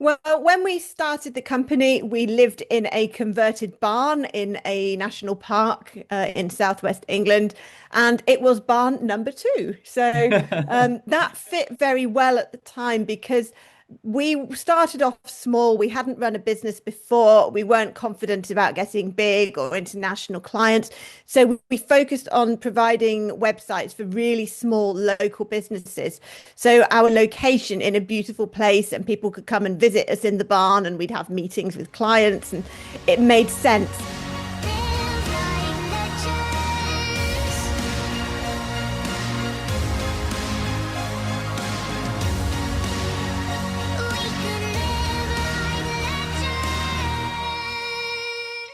Well, when we started the company, we lived in a converted barn in a national park in southwest England, and it was barn number two. So that fit very well at the time because we started off small. We hadn't run a business before. We weren't confident about getting big or international clients. So we focused on providing websites for really small local businesses. So our location in a beautiful place, and people could come and visit us in the barn, and we'd have meetings with clients, and it made sense.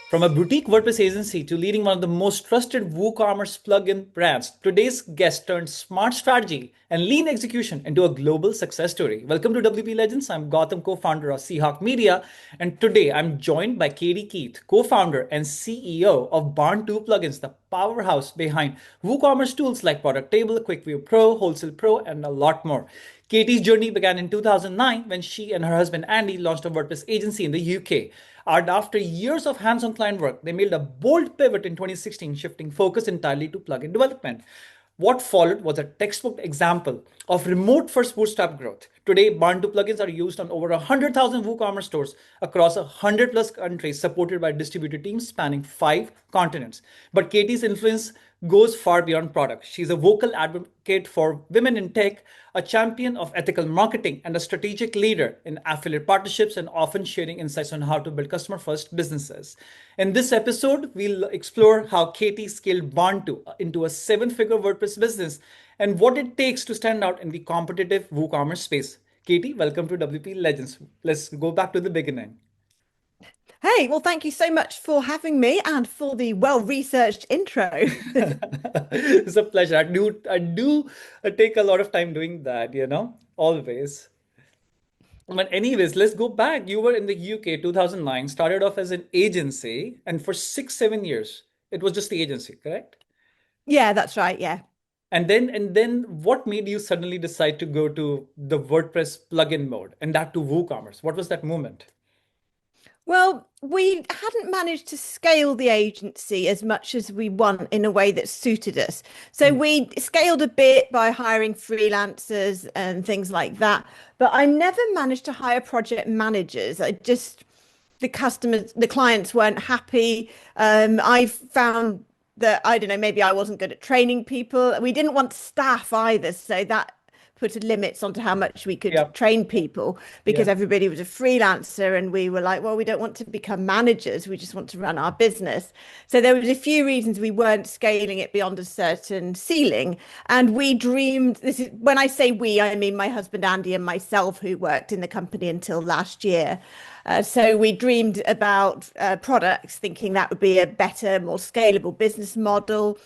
From a boutique WordPress agency to leading one of the most trusted WooCommerce plugin brands, today's guest turned smart strategy and lean execution into a global success story. Welcome to WP Legends. I'm Gautam, co-founder of Seahawk Media, and today I'm joined by Katie Keith, co-founder and CEO of Barn2 Plugins, the powerhouse behind WooCommerce tools like Product Table, QuickView Pro, Wholesale Pro, and a lot more. Katie's journey began in 2009 when she and her husband Andy launched a WordPress agency in the UK. And after years of hands-on client work, they made a bold pivot in 2016, shifting focus entirely to plugin development. What followed was a textbook example of remote-first bootstrap growth. Today, Barn2 plugins are used on over 100,000 WooCommerce stores across 100 plus countries, supported by distributed teams spanning 5 continents. But Katie's influence goes far beyond product. She's a vocal advocate for women in tech, a champion of ethical marketing, and a strategic leader in affiliate partnerships, and often sharing insights on how to build customer first businesses. In this episode, we'll explore how Katie scaled Barn2 into a 7-figure WordPress business and what it takes to stand out in the competitive WooCommerce space. Katie, welcome to WP Legends. Let's go back to the beginning. Hey, well, thank you so much for having me and for the well-researched intro. It's a pleasure. I do take a lot of time doing that, always. But anyways, let's go back. You were in the UK 2009, started off as an agency, and for 6, 7 years, it was just the agency, correct? Yeah, that's right. Yeah. And then what made you suddenly decide to go to the WordPress plugin mode and that to WooCommerce? What was that moment? Well, we hadn't managed to scale the agency as much as we want in a way that suited us. So Mm. we scaled a bit by hiring freelancers and things like that. But I never managed to hire project managers. The customers, the clients weren't happy. I found that, I don't know, maybe I wasn't good at training people. We didn't want staff either. So that put limits onto how much we could Yeah, train people because yeah. everybody was a freelancer, and we were like, well, we don't want to become managers, we just want to run our business. So there was a few reasons we weren't scaling it beyond a certain ceiling. And we dreamed, this is when I say we, I mean my husband Andy and myself, who worked in the company until last year. So we dreamed about products, thinking that would be a better, more scalable business model.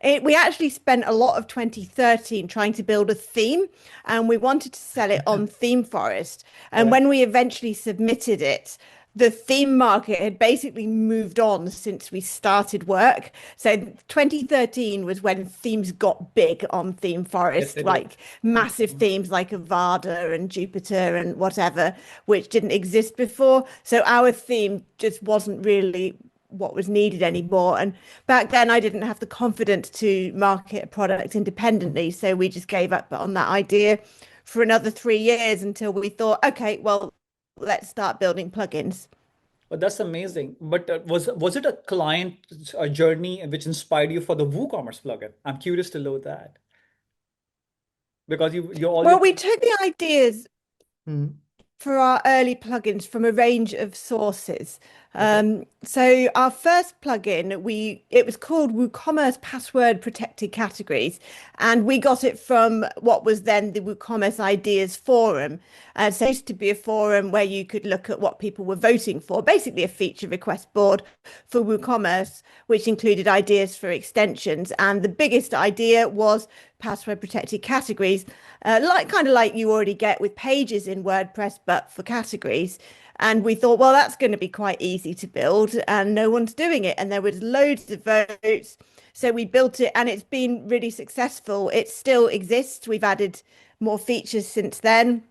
We actually spent a lot of 2013 trying to build a theme, and we wanted to sell it on ThemeForest. And Right. when we eventually submitted it, the theme market had basically moved on since we started work. So 2013 was when themes got big on Yes, they ThemeForest, did. like massive themes like Avada and Jupiter and whatever, which didn't exist before. So our theme just wasn't really what was needed anymore. And back then, I didn't have the confidence to market a product independently. So we just gave up on that idea for another 3 years until we thought, okay, well, let's start building plugins. But that's amazing. But was it a client journey which inspired you for the WooCommerce plugin? I'm curious to know that because you all your. Well, we took the ideas Mhm. for our early plugins from a range of sources. Okay. So our first plugin, it was called WooCommerce Password Protected Categories, and we got it from what was then the WooCommerce Ideas Forum. So it used to be a forum where you could look at what people were voting for, basically a feature request board for WooCommerce, which included ideas for extensions. And the biggest idea was password protected categories, like kind of like you already get with pages in WordPress, but for categories. And we thought, well, that's going to be quite easy to build, and no one's doing it. And there was loads of votes. So we built it, and it's been really successful. It still exists. We've added more features since then.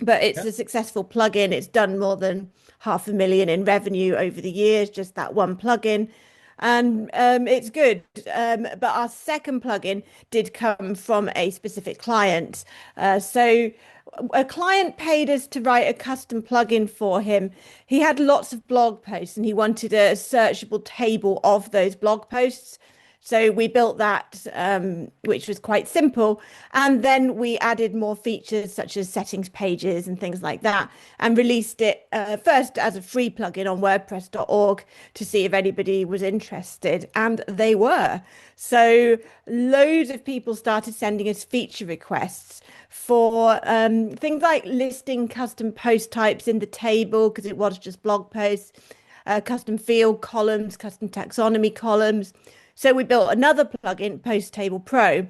but it's Yeah. a successful plugin. It's done more than 500,000 in revenue over the years, just that one plugin. And it's good. But our second plugin did come from a specific client. So a client paid us to write a custom plugin for him. He had lots of blog posts and he wanted a searchable table of those blog posts. So we built that, which was quite simple. And then we added more features such as settings pages and things like that, and released it first as a free plugin on WordPress.org to see if anybody was interested. And they were. So loads of people started sending us feature requests for things like listing custom post types in the table because it was just blog posts, custom field columns, custom taxonomy columns. So we built another plugin, Post Table Pro,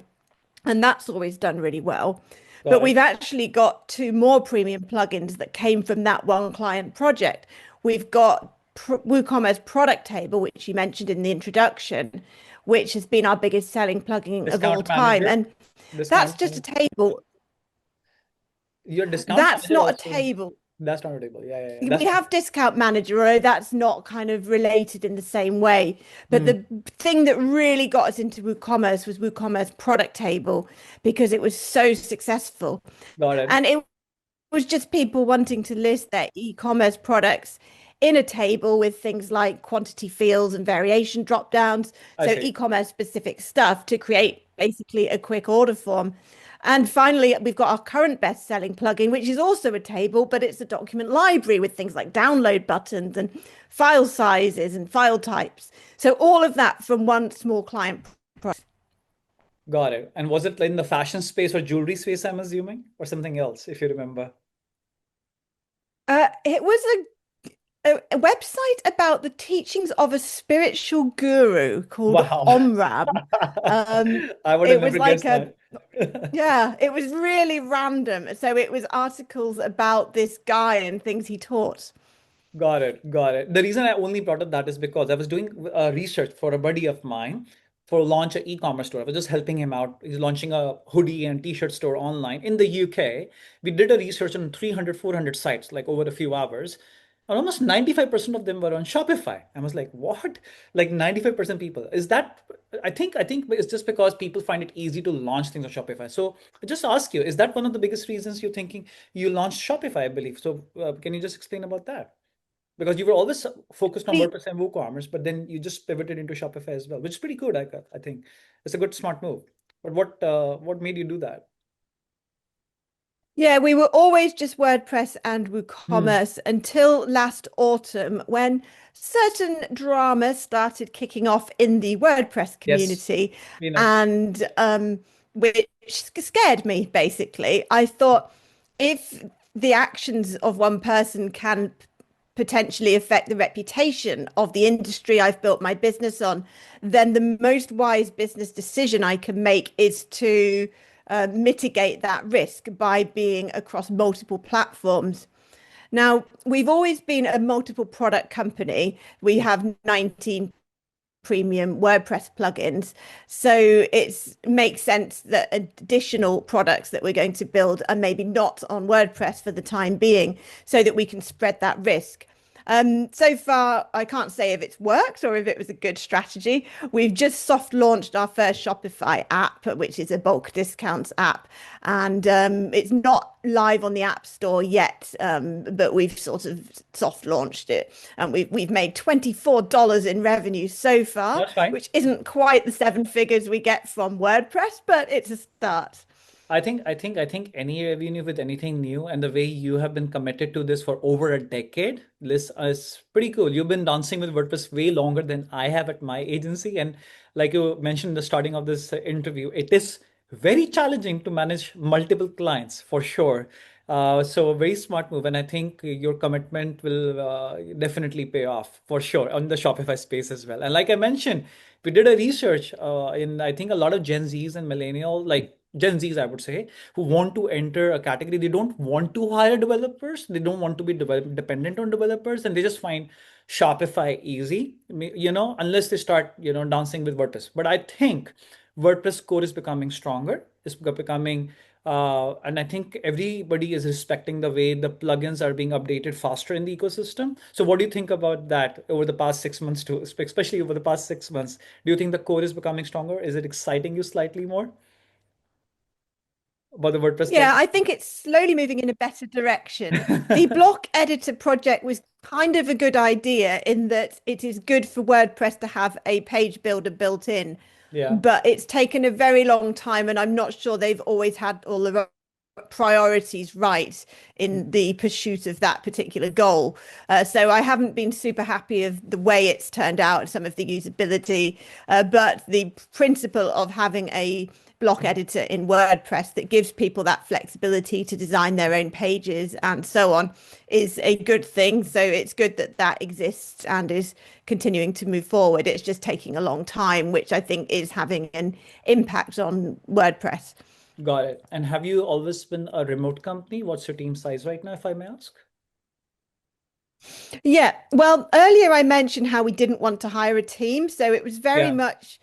and that's always done really well. But Got we've it. actually got two more premium plugins that came from that one client project. We've got WooCommerce Product Table, which you mentioned in the introduction, which has been our biggest selling plugin of all Discount time. manager. And that's Discount just a manager. table. Your discount That's manager not a also. table. That's not a table. Yeah, yeah, yeah. We That's have Discount Manager, although that's not kind of related in the same way. But hmm, the thing that really got us into WooCommerce was WooCommerce Product Table because it was so successful. got it. And it was just people wanting to list their e-commerce products in a table with things like quantity fields and variation drop downs. I So see. e-commerce specific stuff to create basically a quick order form. And finally, we've got our current best-selling plugin, which is also a table, but it's a document library with things like download buttons and file sizes and file types. So all of that from one small client product. Got it. And was it in the fashion space or jewelry space, I'm assuming, or something else, if you remember? It was a website about the teachings of a spiritual guru called Wow. Omram. Um, I would have it was never like guessed a that. yeah, it was really random. So it was articles about this guy and things he taught. Got it. Got it. The reason I only brought up that is because I was doing research for a buddy of mine for launch an e-commerce store. I was just helping him out. He's launching a hoodie and t-shirt store online in the UK. We did a research on 300, 400 sites, like over a few hours. And almost 95% of them were on Shopify. I was like, what? Like 95% people. Is that I think it's just because people find it easy to launch things on Shopify. So I just ask you, is that one of the biggest reasons you're thinking you launched Shopify, I believe? So can you just explain about that? Because you were always focused on We WordPress and WooCommerce, but then you just pivoted into Shopify as well, which is pretty good. I think it's a good smart move. But what made you do that? Yeah, we were always just WordPress and Hmm. WooCommerce until last autumn when certain drama started kicking off in the WordPress Yes, community, we know. and which scared me basically. I thought if the actions of one person can potentially affect the reputation of the industry I've built my business on, then the most wise business decision I can make is to mitigate that risk by being across multiple platforms. Now, we've always been a multiple product company. We have 19 premium WordPress plugins. So it makes sense that additional products that we're going to build are maybe not on WordPress for the time being so that we can spread that risk. So far, I can't say if it's worked or if it was a good strategy. We've just soft launched our first Shopify app, which is a bulk discounts app, and it's not live on the App Store yet, but we've sort of soft launched it, and we've made $24 in revenue so far, That's fine. which isn't quite the seven figures we get from WordPress, but it's a start. I think any revenue with anything new and the way you have been committed to this for over a decade, this is pretty cool. You've been dancing with WordPress way longer than I have at my agency. And like you mentioned in the starting of this interview, it is very challenging to manage multiple clients for sure. So a very smart move. And I think your commitment will definitely pay off for sure on the Shopify space as well. And like I mentioned, we did a research in I think a lot of Gen Zs and millennial like Gen Zs, I would say, who want to enter a category. They don't want to hire developers. They don't want to be dependent on developers, and they just find Shopify easy, unless they start, dancing with WordPress. But I think WordPress core is becoming stronger. It's becoming And I think everybody is respecting the way the plugins are being updated faster in the ecosystem. So what do you think about that over the past 6 months too, especially over the past 6 months? Do you think the core is becoming stronger? Is it exciting you slightly more about the WordPress Yeah, plugin? I think it's slowly moving in a better direction. The block editor project was kind of a good idea in that it is good for WordPress to have a page builder built in, Yeah, but it's taken a very long time, and I'm not sure they've always had all the priorities right in the pursuit of that particular goal. So I haven't been super happy of the way it's turned out, some of the usability, but the principle of having a block editor in WordPress that gives people that flexibility to design their own pages and so on is a good thing. So it's good that that exists and is continuing to move forward. It's just taking a long time, which I think is having an impact on WordPress. got it. And have you always been a remote company? What's your team size right now, if I may ask? Yeah, well, earlier I mentioned how we didn't want to hire a team, so it was very Yeah. much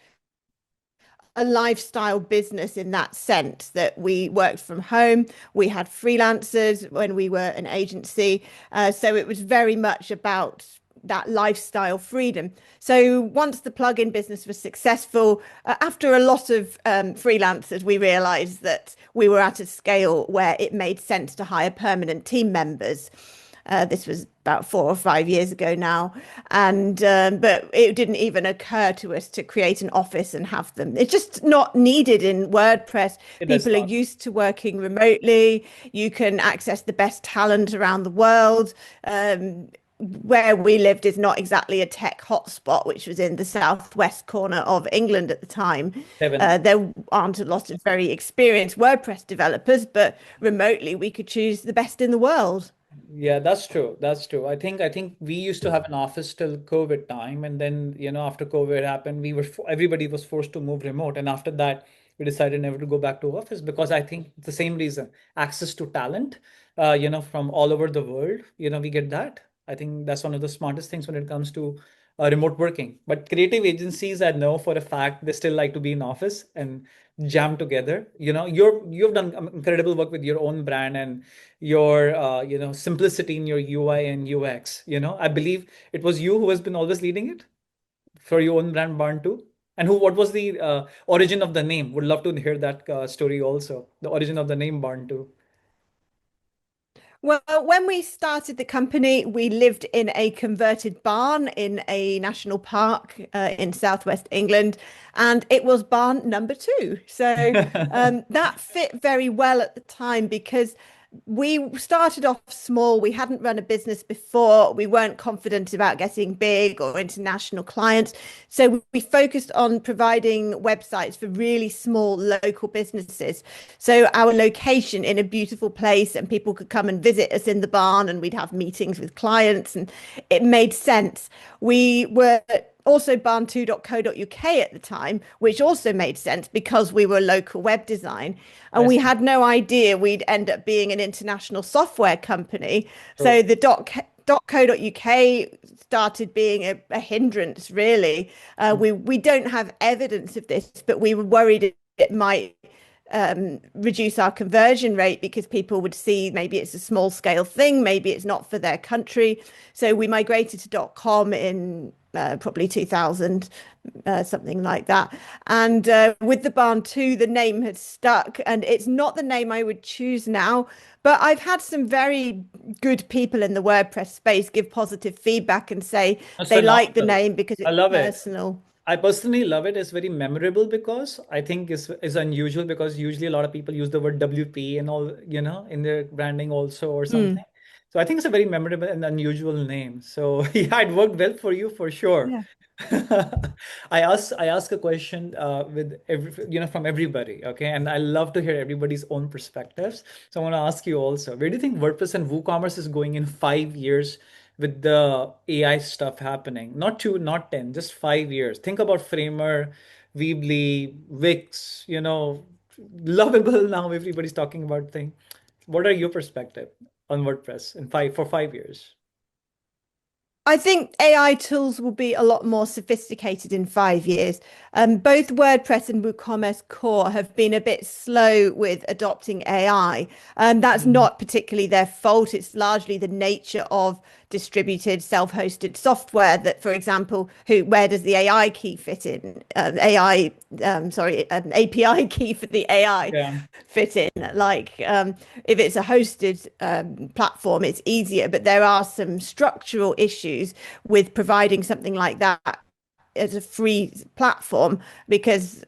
a lifestyle business in that sense that we worked from home. We had freelancers when we were an agency. So it was very much about that lifestyle freedom. So once the plugin business was successful, after a lot of freelancers, we realized that we were at a scale where it made sense to hire permanent team members. This was about 4 or 5 years ago now, and but it didn't even occur to us to create an office and have them. It's just not needed in WordPress. It does People are not. used to working remotely. You can access the best talent around the world. Where we lived is not exactly a tech hotspot, which was in the southwest corner of England at the time. Heaven. There aren't a lot of very experienced WordPress developers, but remotely we could choose the best in the world. Yeah, that's true. That's true. I think we used to have an office till COVID time, and then after COVID happened, everybody was forced to move remote, and after that, we decided never to go back to office because I think the same reason, access to talent, from all over the world, we get that. I think that's one of the smartest things when it comes to remote working. But creative agencies, I know for a fact, they still like to be in office and jam together. You've done incredible work with your own brand and your simplicity in your UI and UX. I believe it was you who has been always leading it for your own brand Barn too. And what was the origin of the name? Would love to hear that story also. The origin of the name Barn too. Well, when we started the company, we lived in a converted barn in a national park in southwest England, and it was barn number two. So that fit very well at the time because we started off small. We hadn't run a business before. We weren't confident about getting big or international clients. So we focused on providing websites for really small local businesses. So our location in a beautiful place and people could come and visit us in the barn and we'd have meetings with clients and it made sense. We were also barn2.co.uk at the time, which also made sense because we were local web design. And I we see. had no idea we'd end up being an international software company. True. So the .co.uk started being a hindrance, really. We don't have evidence of this, but we were worried it might reduce our conversion rate because people would see maybe it's a small scale thing, maybe it's not for their country. So we migrated to .com in probably 2000, something like that. And with the Barn 2, the name had stuck, and it's not the name I would choose now. But I've had some very good people in the WordPress space give positive feedback and say That's they like the phenomenal. name because I it's love it. personal. I personally love it. It's very memorable because I think is unusual because usually a lot of people use the word WP and all, in their branding also or Mm. something. So I think it's a very memorable and unusual name. So yeah, it worked well for you for sure. Yeah. I ask a question with from everybody, okay? And I love to hear everybody's own perspectives. So I want to ask you also, where do you think WordPress and WooCommerce is going in 5 years with the AI stuff happening? Not two, not 10, just 5 years. Think about Framer, Weebly, Wix, lovable now everybody's talking about thing. What are your perspective on WordPress in 5 years? I think AI tools will be a lot more sophisticated in 5 years. Both WordPress and WooCommerce Core have been a bit slow with adopting AI. That's Mhm. not particularly their fault. It's largely the nature of distributed self-hosted software that, for example, where does the AI key fit in? Sorry, an API key for the AI Yeah. fit in. If it's a hosted platform, it's easier, but there are some structural issues with providing something like that as a free platform because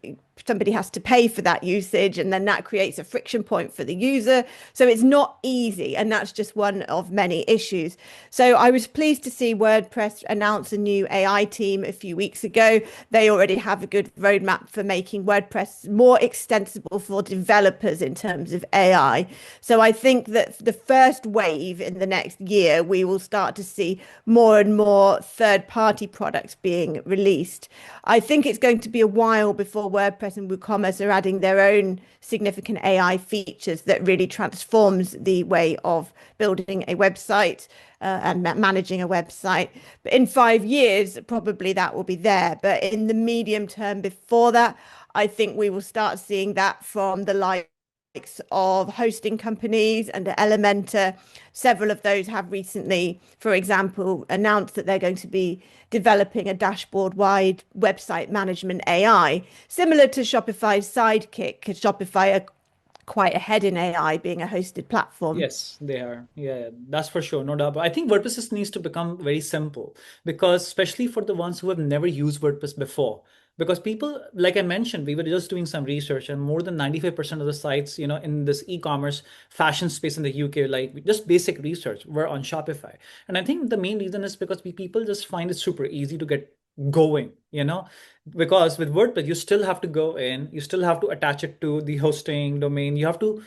somebody has to pay for that usage and then that creates a friction point for the user. So it's not easy, and that's just one of many issues. So I was pleased to see WordPress announce a new AI team a few weeks ago. They already have a good roadmap for making WordPress more extensible for developers in terms of AI. So I think that the first wave in the next year, we will start to see more and more third-party products being released. I think it's going to be a while before WordPress and WooCommerce are adding their own significant AI features that really transforms the way of building a website and managing a website. But in 5 years, probably that will be there. But in the medium term before that, I think we will start seeing that from the likes of hosting companies and Elementor. Several of those have recently, for example, announced that they're going to be developing a dashboard-wide website management AI, similar to Shopify's Sidekick, because Shopify are quite ahead in AI being a hosted platform. Yes, they are. Yeah, that's for sure. No doubt. But I think WordPress just needs to become very simple because, especially for the ones who have never used WordPress before, because people, like I mentioned, we were just doing some research, and more than 95% of the sites, in this e-commerce fashion space in the UK, like just basic research, were on Shopify. And I think the main reason is because people just find it super easy to get going. Because with WordPress, you still have to go in, you still have to attach it to the hosting domain, you have to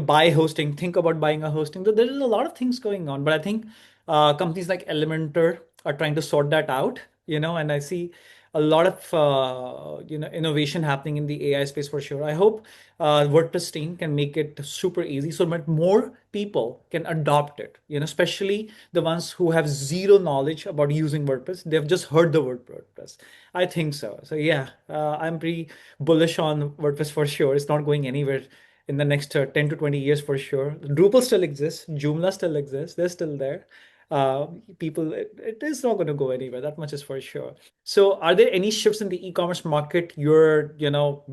buy hosting, think about buying a hosting. There is a lot of things going on, but I think companies like Elementor are trying to sort that out. And I see a lot of innovation happening in the AI space for sure. I hope WordPress team can make it super easy so that more people can adopt it. Especially the ones who have zero knowledge about using WordPress. They've just heard the word WordPress. I think so. So yeah, I'm pretty bullish on WordPress for sure. It's not going anywhere in the next 10 to 20 years for sure. Drupal still exists, Joomla still exists, they're still there. Uh, it is not going to go anywhere. That much is for sure. So, are there any shifts in the e-commerce market you're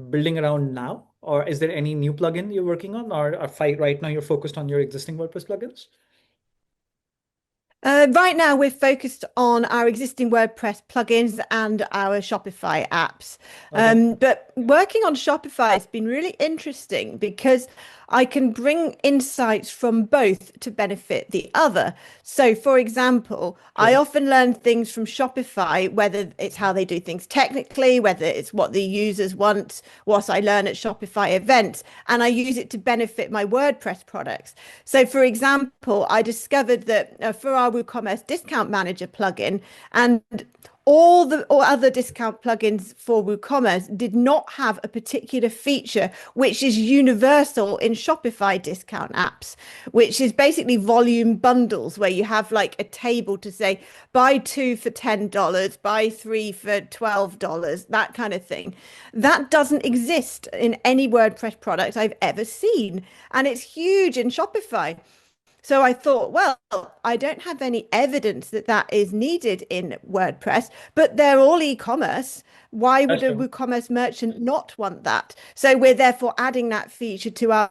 building around now, or is there any new plugin you're working on, or right now you're focused on your existing WordPress plugins? Right now, we're focused on our existing WordPress plugins and our Shopify apps. Okay. But working on Shopify has been really interesting because I can bring insights from both to benefit the other. So, for example, I Sure. often learn things from Shopify, whether it's how they do things technically, whether it's what the users want, what I learn at Shopify events, and I use it to benefit my WordPress products. So, for example, I discovered that for our WooCommerce Discount Manager plugin, and all other discount plugins for WooCommerce did not have a particular feature which is universal in Shopify discount apps, which is basically volume bundles where you have like a table to say buy two for $10, buy three for $12, that kind of thing. That doesn't exist in any WordPress product I've ever seen, and it's huge in Shopify. So I thought, well, I don't have any evidence that that is needed in WordPress, but they're all e-commerce. Why would That's a true. WooCommerce merchant not want that? So we're therefore adding that feature to our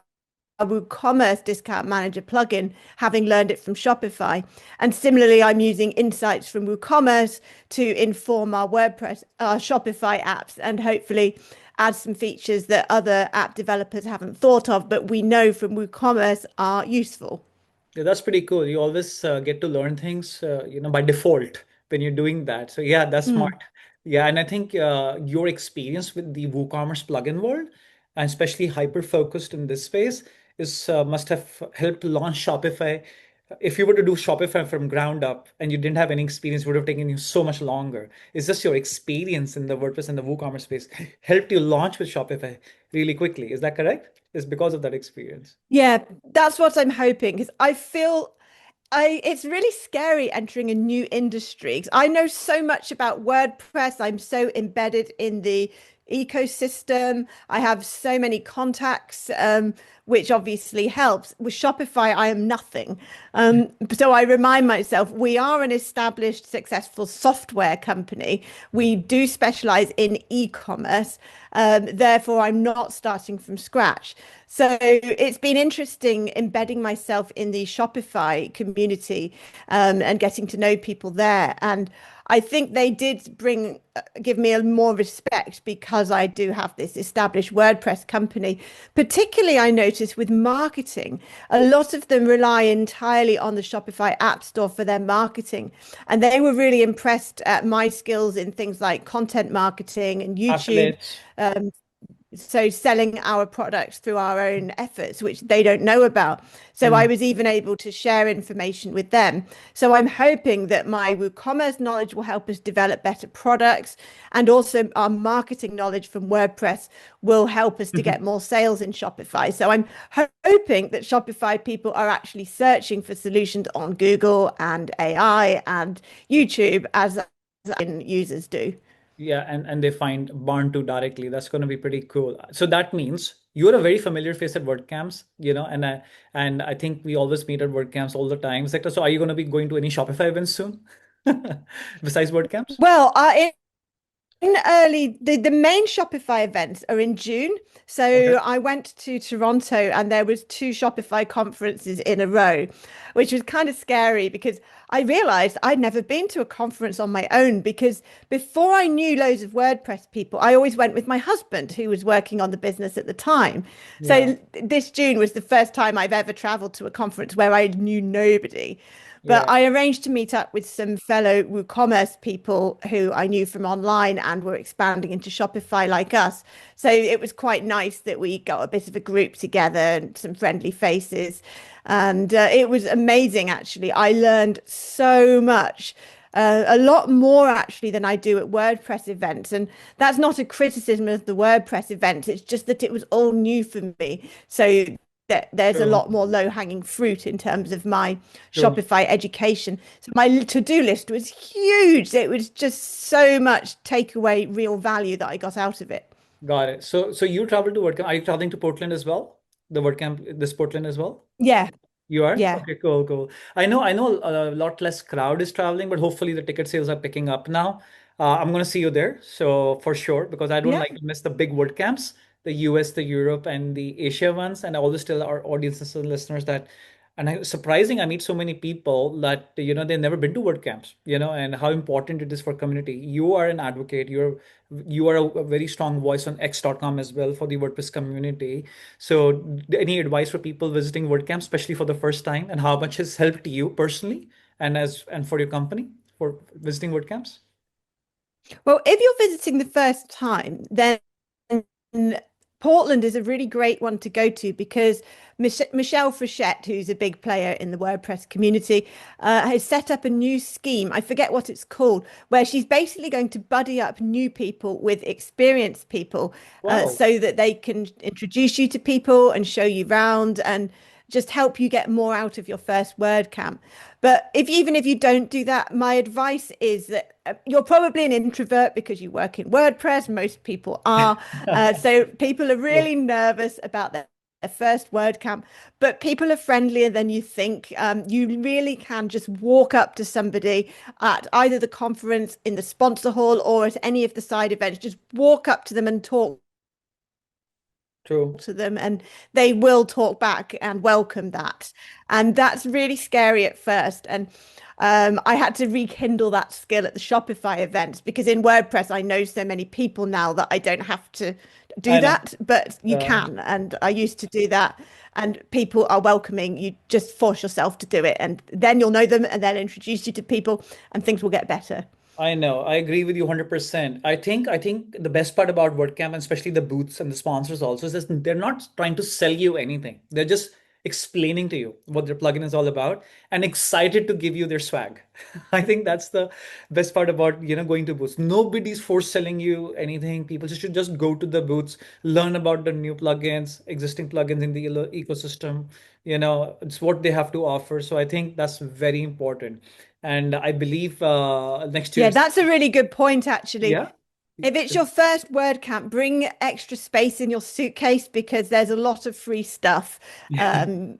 WooCommerce Discount Manager plugin, having learned it from Shopify. And similarly, I'm using insights from WooCommerce to inform our WordPress, our Shopify apps, and hopefully add some features that other app developers haven't thought of, but we know from WooCommerce are useful. Yeah, that's pretty cool. You always get to learn things, by default when you're doing that. So yeah, that's smart. Mm. Yeah, and I think your experience with the WooCommerce plugin world, and especially hyper focused in this space, is must have helped launch Shopify. If you were to do Shopify from ground up and you didn't have any experience, it would have taken you so much longer. It's just your experience in the WordPress and the WooCommerce space helped you launch with Shopify really quickly. Is that correct? It's because of that experience. Yeah, that's what I'm hoping because I feel It's really scary entering a new industry 'cause I know so much about WordPress. I'm so embedded in the ecosystem. I have so many contacts, which obviously helps. With Shopify, I am nothing. So I remind myself we are an established, successful software company. We do specialize in e-commerce. Therefore, I'm not starting from scratch. So it's been interesting embedding myself in the Shopify community, and getting to know people there. And I think they did give me a more respect because I do have this established WordPress company. Particularly, I noticed with marketing, a lot of them rely entirely on the Shopify App Store for their marketing. And they were really impressed at my skills in things like content marketing and YouTube. Affiliates. Um, so selling our products through our own efforts, which they don't know about. So I Mm. was even able to share information with them. So I'm hoping that my WooCommerce knowledge will help us develop better products, and also our marketing knowledge from WordPress will help us to get more sales in Shopify. So I'm hoping that Shopify people are actually searching for solutions on Google and AI and YouTube as users do. Yeah, and they find Barn2 directly. That's going to be pretty cool. So that means you're a very familiar face at WordCamps, and I think we always meet at WordCamps all the time. Sector. So are you going to be going to any Shopify events soon, besides WordCamps? Well, in the main Shopify events are in June. Okay. So I went to Toronto and there was two Shopify conferences in a row, which was kind of scary because I realized I'd never been to a conference on my own, because before I knew loads of WordPress people, I always went with my husband who was working on the business at the time. Yeah. So this June was the first time I've ever traveled to a conference where I knew nobody. But Yeah. I arranged to meet up with some fellow WooCommerce people who I knew from online and were expanding into Shopify like us. So it was quite nice that we got a bit of a group together and some friendly faces. And it was amazing, actually. I learned so much. A lot more actually than I do at WordPress events. And that's not a criticism of the WordPress events. It's just that it was all new for me. So there's a True. lot more low-hanging fruit in terms of my True. Shopify education. So my to-do list was huge. It was just so much takeaway real value that I got out of it. Got it. So you travel to WordCamp. Are you traveling to Portland as well? The WordCamp, this Portland as well? Yeah, You are? yeah, Okay, cool, cool. I know a lot less crowd is traveling, but hopefully the ticket sales are picking up now. I'm gonna see you there, so for sure, because I don't yeah. like to miss the big word camps, the US, the Europe, and the Asia ones. And I always tell our audiences and listeners that, and surprising, I meet so many people that they've never been to word camps, and how important it is for community. You are an advocate. You are a very strong voice on X.com as well for the WordPress community. So, any advice for people visiting WordCamp, especially for the first time, and how much has helped you personally and for your company for visiting WordCamps? Well, if you're visiting the first time, then Portland is a really great one to go to because Michelle Frechette, who's a big player in the WordPress community, has set up a new scheme. I forget what it's called, where she's basically going to buddy up new people with experienced people, Wow. so that they can introduce you to people and show you around and just help you get more out of your first WordCamp. But even if you don't do that, my advice is that you're probably an introvert because you work in WordPress. Most people are. So people are really nervous about their first WordCamp, but people are friendlier than you think. You really can just walk up to somebody at either the conference, in the sponsor hall, or at any of the side events. Just walk up to them and talk True. to them, and they will talk back and welcome that. And that's really scary at first. And I had to rekindle that skill at the Shopify events because in WordPress, I know so many people now that I don't have to do I know. that, but you Uh, can. And I used to do that. And people are welcoming. You just force yourself to do it, and then you'll know them, and they'll introduce you to people, and things will get better. I know. I agree with you 100%. I think the best part about WordCamp, and especially the booths and the sponsors also, is that they're not trying to sell you anything. They're just explaining to you what their plugin is all about, and excited to give you their swag. I think that's the best part about, going to booths. Nobody's force selling you anything. People should just go to the booths, learn about the new plugins, existing plugins in the ecosystem. It's what they have to offer. So I think that's very important. And I believe next Yeah, year, that's a really good point, actually. yeah. If it's your first WordCamp, bring extra space in your suitcase because there's a lot of free stuff. And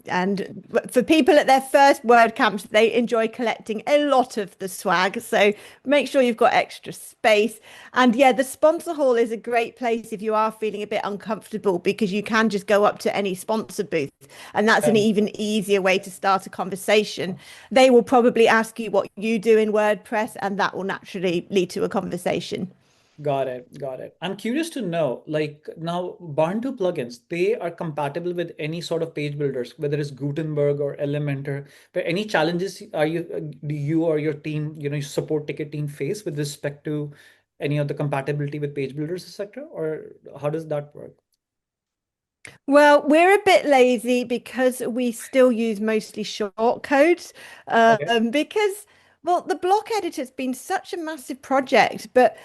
for people at their first WordCamps, they enjoy collecting a lot of the swag. So make sure you've got extra space. And yeah, the sponsor hall is a great place if you are feeling a bit uncomfortable because you can just go up to any sponsor booth. And that's an even easier way to start a conversation. They will probably ask you what you do in WordPress, and that will naturally lead to a conversation. Got it. Got it. I'm curious to know, like now, Barn2 plugins, they are compatible with any sort of page builders, whether it's Gutenberg or Elementor. But any challenges do you or your team, your support ticket team face with respect to any of the compatibility with page builders, etc., or how does that work? Well, we're a bit lazy because we still use mostly short codes. Okay. Because, well, the block editor's been such a massive project, but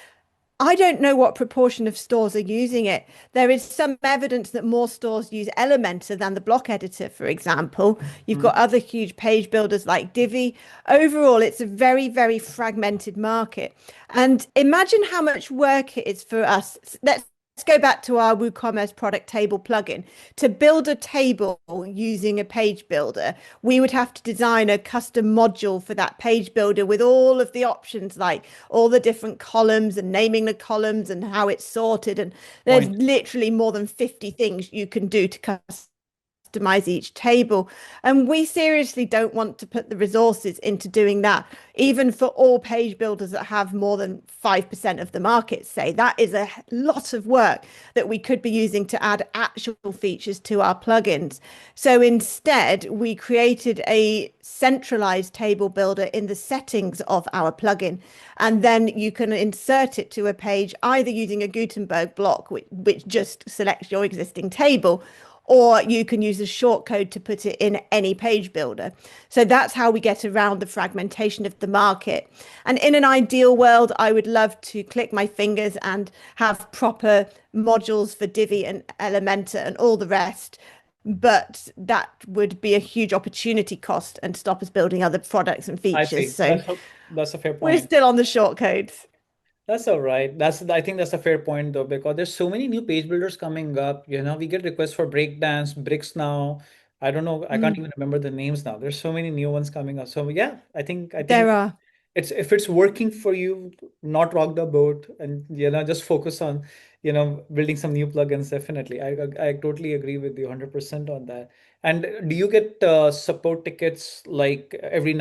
I don't know what proportion of stores are using it. There is some evidence that more stores use Elementor than the block editor, for example. You've Mhm. got other huge page builders like Divi. Overall, it's a very, very fragmented market. And imagine how much work it is for us. Let's go back to our WooCommerce product table plugin. To build a table using a page builder, we would have to design a custom module for that page builder with all of the options, like all the different columns and naming the columns and how it's sorted. And there's Point. literally more than 50 things you can do to customize each table. And we seriously don't want to put the resources into doing that, even for all page builders that have more than 5% of the market, say. That is a lot of work that we could be using to add actual features to our plugins. So instead, we created a centralized table builder in the settings of our plugin. And then you can insert it to a page either using a Gutenberg block, which just selects your existing table, or you can use a shortcode to put it in any page builder. So that's how we get around the fragmentation of the market. And in an ideal world, I would love to click my fingers and have proper modules for Divi and Elementor and all the rest. But that would be a huge opportunity cost and stop us building other products and I features. see. So That's a fair we're point. still on the shortcodes. That's all right. I think that's a fair point though, because there's so many new page builders coming up. We get requests for Breakdance, Bricks now. I don't know. I can't Mm, even remember the names now. There's so many new ones coming up. So yeah, I think there are. it's if it's working for you, not rock the boat, and just focus on building some new plugins. Definitely, I totally agree with you 100% on that. And do you get support tickets like every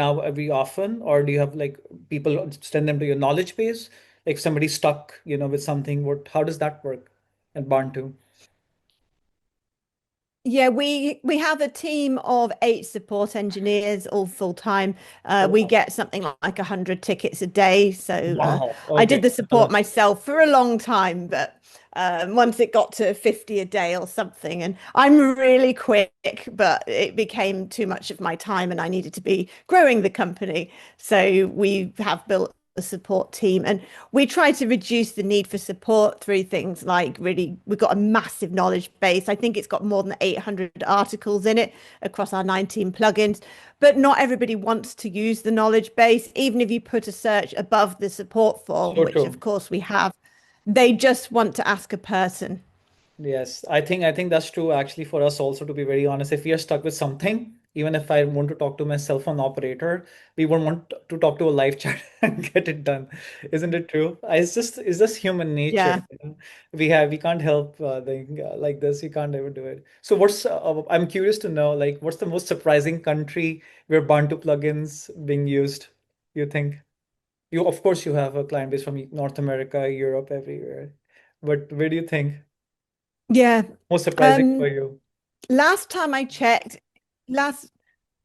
often, or do you have like people send them to your knowledge base? Like somebody stuck, with something. How does that work at Barn2? Yeah, we have a team of 8 support engineers, all full time. Oh, We wow. get something like 100 tickets a day. So Wow. I Okay. did the support myself for a long time, but once it got to 50 a day or something, and I'm really quick, but it became too much of my time, and I needed to be growing the company. So we have built a support team, and we try to reduce the need for support through things like, really, we've got a massive knowledge base. I think it's got more than 800 articles in it across our 19 plugins, but not everybody wants to use the knowledge base. Even if you put a search above the support form, So which of true. course we have, they just want to ask a person. Yes, I think that's true actually for us also, to be very honest. If we are stuck with something, even if I want to talk to my cell phone operator, we won't want to talk to a live chat and get it done. Isn't it true? It's just human nature. Yeah. We can't help like this. We can't ever do it. So I'm curious to know, like, what's the most surprising country where Bantu plugins being used, you think? Of course you have a client base from North America, Europe, everywhere. But where do you think? Yeah. Most surprising for Um, you? last time I checked, last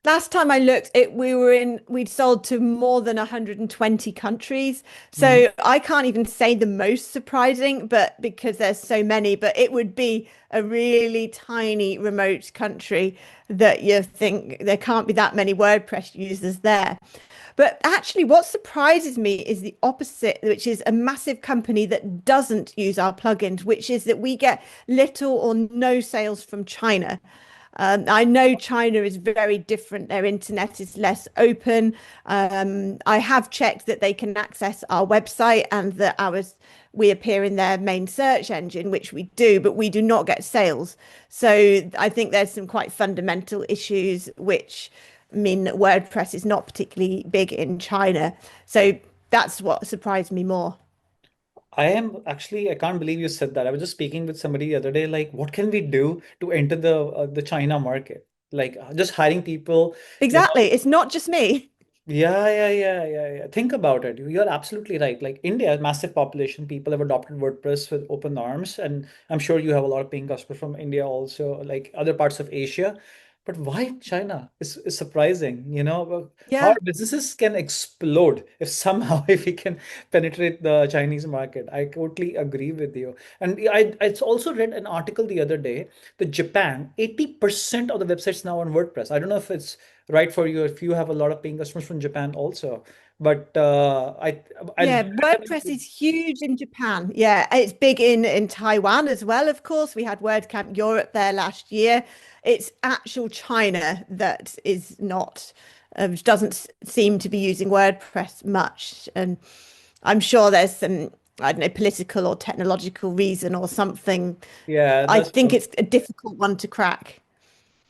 Last time I looked, we'd sold to more than 120 countries. Mhm. So I can't even say the most surprising, but because there's so many, but it would be a really tiny remote country that you think there can't be that many WordPress users there. But actually, what surprises me is the opposite, which is a massive company that doesn't use our plugins, which is that we get little or no sales from China. I know China is very different. Their internet is less open. I have checked that they can access our website and that we appear in their main search engine, which we do, but we do not get sales. So I think there's some quite fundamental issues which mean that WordPress is not particularly big in China. So that's what surprised me more. I am actually, I can't believe you said that. I was just speaking with somebody the other day, like, what can we do to enter the China market? Like, just hiring people, you know. Exactly. It's not just me. Yeah. Think about it. You're absolutely right. Like India, massive population, people have adopted WordPress with open arms, and I'm sure you have a lot of paying customers from India also, like other parts of Asia. But why China is surprising, how our Yeah. businesses can explode if somehow if we can penetrate the Chinese market. I totally agree with you. And I also read an article the other day that Japan, 80% of the websites now on WordPress. I don't know if it's right for you if you have a lot of paying customers from Japan also. But I Yeah, WordPress is huge in Japan. Yeah, it's big in Taiwan as well, of course. We had WordCamp Europe there last year. It's actual China that is not, doesn't seem to be using WordPress much. And I'm sure there's some, I don't know, political or technological reason or something. yeah, I that's think true. it's a difficult one to crack.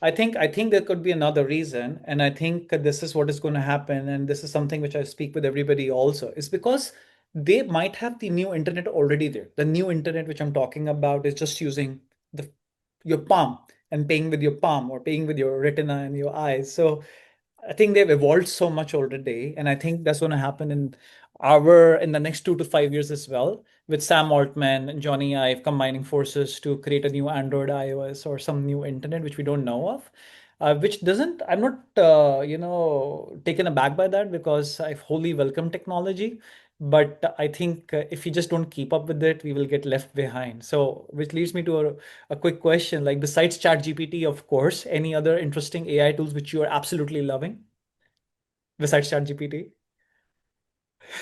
I think there could be another reason, and I think this is what is going to happen, and this is something which I speak with everybody also, is because they might have the new internet already there. The new internet which I'm talking about is just using the your palm and paying with your palm or paying with your retina and your eyes. So I think they've evolved so much already, and I think that's going to happen in the next 2 to 5 years as well, with Sam Altman and Johnny Ive combining forces to create a new Android, iOS, or some new internet which we don't know of. Which doesn't, I'm not, taken aback by that because I wholly welcome technology. But I think if we just don't keep up with it, we will get left behind. So, which leads me to a quick question, like besides ChatGPT, of course, any other interesting AI tools which you are absolutely loving besides ChatGPT?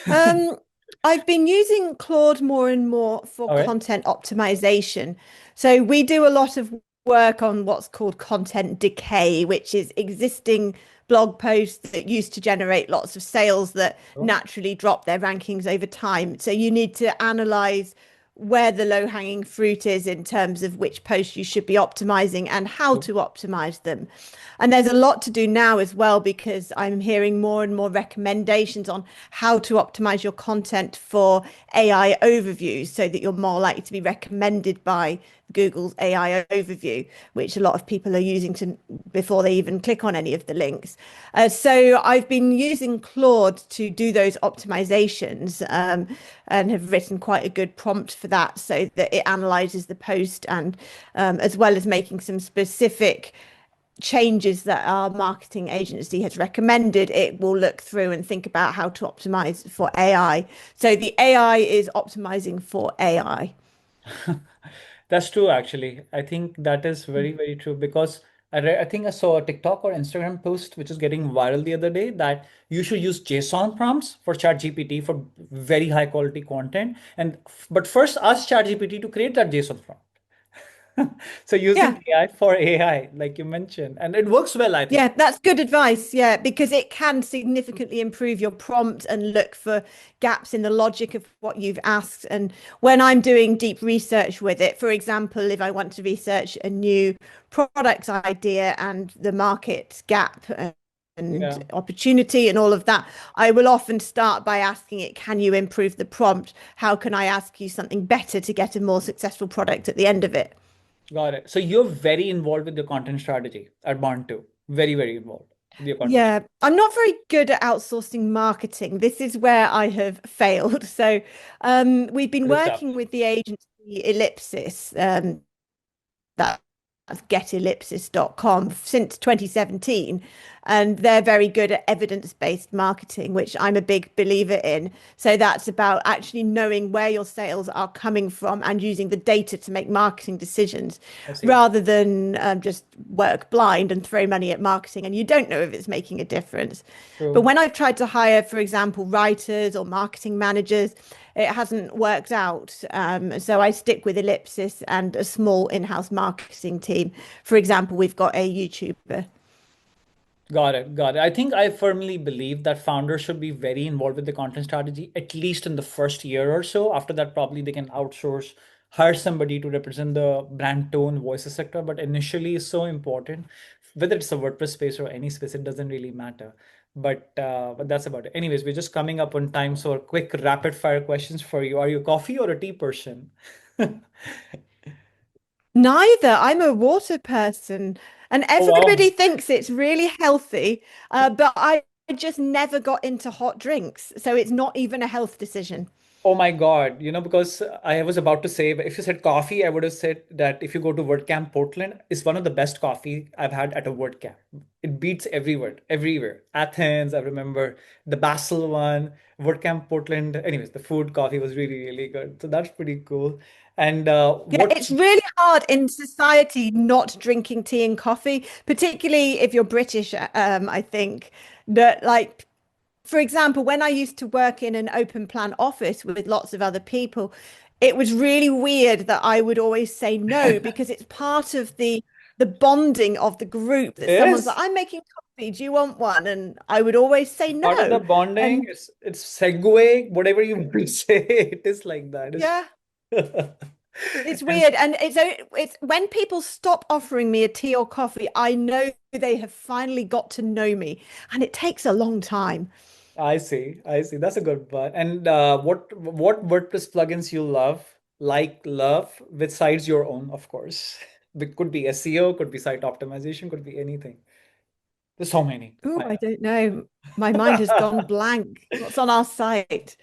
Um, I've been using Claude more and more for All right. content optimization. So we do a lot of work on what's called content decay, which is existing blog posts that used to generate lots of sales that Oh, naturally drop their rankings over time. So you need to analyze where the low hanging fruit is in terms of which posts you should be optimizing and how oh, to optimize them. And there's a lot to do now as well because I'm hearing more and more recommendations on how to optimize your content for AI overviews so that you're more likely to be recommended by Google's AI overview, which a lot of people are using to before they even click on any of the links. So I've been using Claude to do those optimizations and have written quite a good prompt for that so that it analyzes the post and as well as making some specific changes that our marketing agency has recommended, it will look through and think about how to optimize for AI. So the AI is optimizing for AI. that's true, actually. I think that is very, very true because I think I saw a TikTok or Instagram post which is getting viral the other day that you should use JSON prompts for ChatGPT for very high quality content. But first ask ChatGPT to create that JSON prompt. So Yeah. using AI for AI, like you mentioned, and it works well, I think. Yeah, that's good advice. Yeah, because it can significantly improve your prompt and look for gaps in the logic of what you've asked. And when I'm doing deep research with it, for example, if I want to research a new product idea and the market gap and Yeah. opportunity and all of that, I will often start by asking it, can you improve the prompt? How can I ask you something better to get a more successful product at the end of it? Got it. So you're very involved with your content strategy at Bond too. Very, very involved with your content. Yeah, I'm not very good at outsourcing marketing. This is where I have failed. So, we've been Good stuff. working with the agency Ellipsis, that getellipsis.com since 2017. And they're very good at evidence-based marketing, which I'm a big believer in. So that's about actually knowing where your sales are coming from and using the data to make marketing decisions I see. rather than just work blind and throw money at marketing and you don't know if it's making a difference. But True. when I've tried to hire, for example, writers or marketing managers, it hasn't worked out. So I stick with Ellipsis and a small in-house marketing team. For example, we've got a YouTuber. Got it. Got it. I think I firmly believe that founders should be very involved with the content strategy, at least in the first year or so. After that, probably they can outsource, hire somebody to represent the brand tone, voices sector. But initially is so important. Whether it's a WordPress space or any space, it doesn't really matter. But that's about it. Anyways, we're just coming up on time. So quick rapid fire questions for you. Are you a coffee or a tea person? Neither. I'm a water person, and Oh, wow. everybody thinks it's really healthy, but I just never got into hot drinks. So it's not even a health decision. Oh my God, because I was about to say, if you said coffee, I would have said that if you go to WordCamp Portland, it's one of the best coffee I've had at a WordCamp. It beats everywhere, everywhere. Athens, I remember the Basel one, WordCamp Portland. Anyways, the food, coffee was really, really good. So that's pretty cool. And Yeah, what? it's really hard in society not drinking tea and coffee, particularly if you're British. I think that, like, for example, when I used to work in an open plan office with lots of other people, it was really weird that I would always say no because it's part of the bonding of the group It that someone's like, is "I'm making coffee. Do you want one?" And I would always say part of the no. bonding. And It's segue, whatever you want to say. It is like that. yeah. It's It's and weird, and it's when people stop offering me a tea or coffee, I know they have finally got to know me, and it takes a long time. I see. I see. That's a good one. And what WordPress plugins you love, besides your own, of course. It could be SEO, could be site optimization, could be anything. There's so many. Oh, I I don't know. My mind has gone know. blank. What's on our site?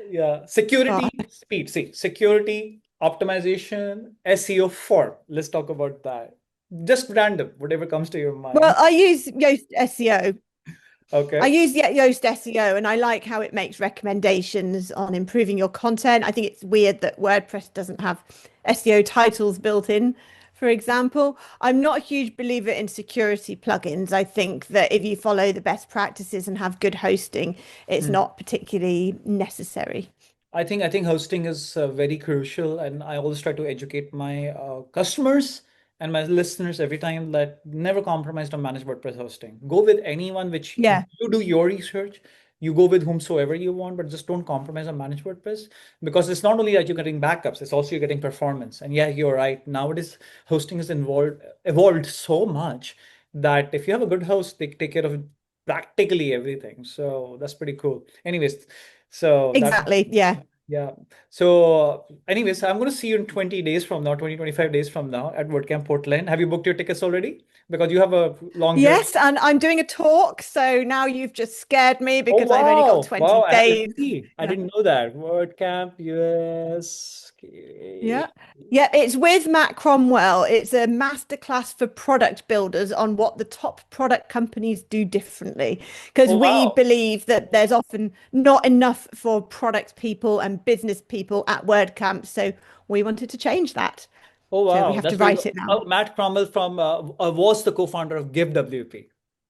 Yeah. Security, God. speed. See, security, optimization, SEO form. Let's talk about that. Just random, whatever comes to your Well, mind. I use Yoast SEO. I Okay. use Yoast SEO and I like how it makes recommendations on improving your content. I think it's weird that WordPress doesn't have SEO titles built in, for example. I'm not a huge believer in security plugins. I think that if you follow the best practices and have good hosting, it's Hmm. not particularly necessary. I think hosting is very crucial, and I always try to educate my customers and my listeners every time that never compromise on managed WordPress hosting. Go with anyone which Yeah, you do your research. You go with whomsoever you want, but just don't compromise on managed WordPress because it's not only that you're getting backups, it's also you're getting performance. And yeah, you're right. Nowadays, hosting is evolved so much that if you have a good host, they take care of practically everything. So that's pretty cool. Anyways, so that exactly. Yeah. yeah. So, anyways, I'm going to see you in 20 days from now, 20, 25 days from now at WordCamp Portland. Have you booked your tickets already? Because you have a long journey. Yes, and I'm doing a talk, so now you've just scared me Oh, because I've only got wow. 20 Wow. days. Really? I Yeah. didn't know that. WordCamp US. Okay. Yeah. Yeah, it's with Matt Cromwell. It's a masterclass for product builders on what the top product companies do differently. Because Oh, we wow. believe that there's often not enough for product people and business people at WordCamp. So we wanted to change that. Oh, So we wow. have to That's very write good. it now. Oh, Matt Cromwell from was the co-founder of GiveWP.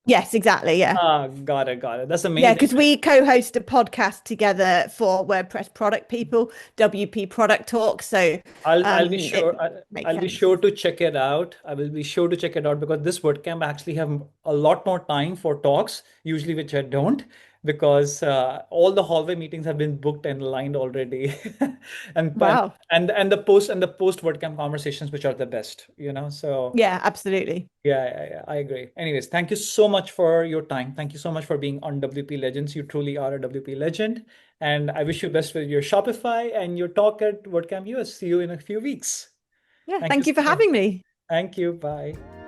Yes, exactly. Yeah. Ah, got it, got it. That's Yeah, amazing. because we co-host a podcast together for WordPress product people, WP Product Talk. So I'll be it sure makes I'll be sense. sure to check it out. I will be sure to check it out because this WordCamp actually have a lot more time for talks, usually which I don't, because all the hallway meetings have been booked and lined already, and Wow. and the post WordCamp conversations, which are the best, So Yeah, absolutely. yeah, I agree. Anyways, thank you so much for your time. Thank you so much for being on WP Legends. You truly are a WP legend. And I wish you best with your Shopify and your talk at WordCamp US. See you in a few weeks. Yeah, Thank you thank you so for much. having me. Thank you. Bye.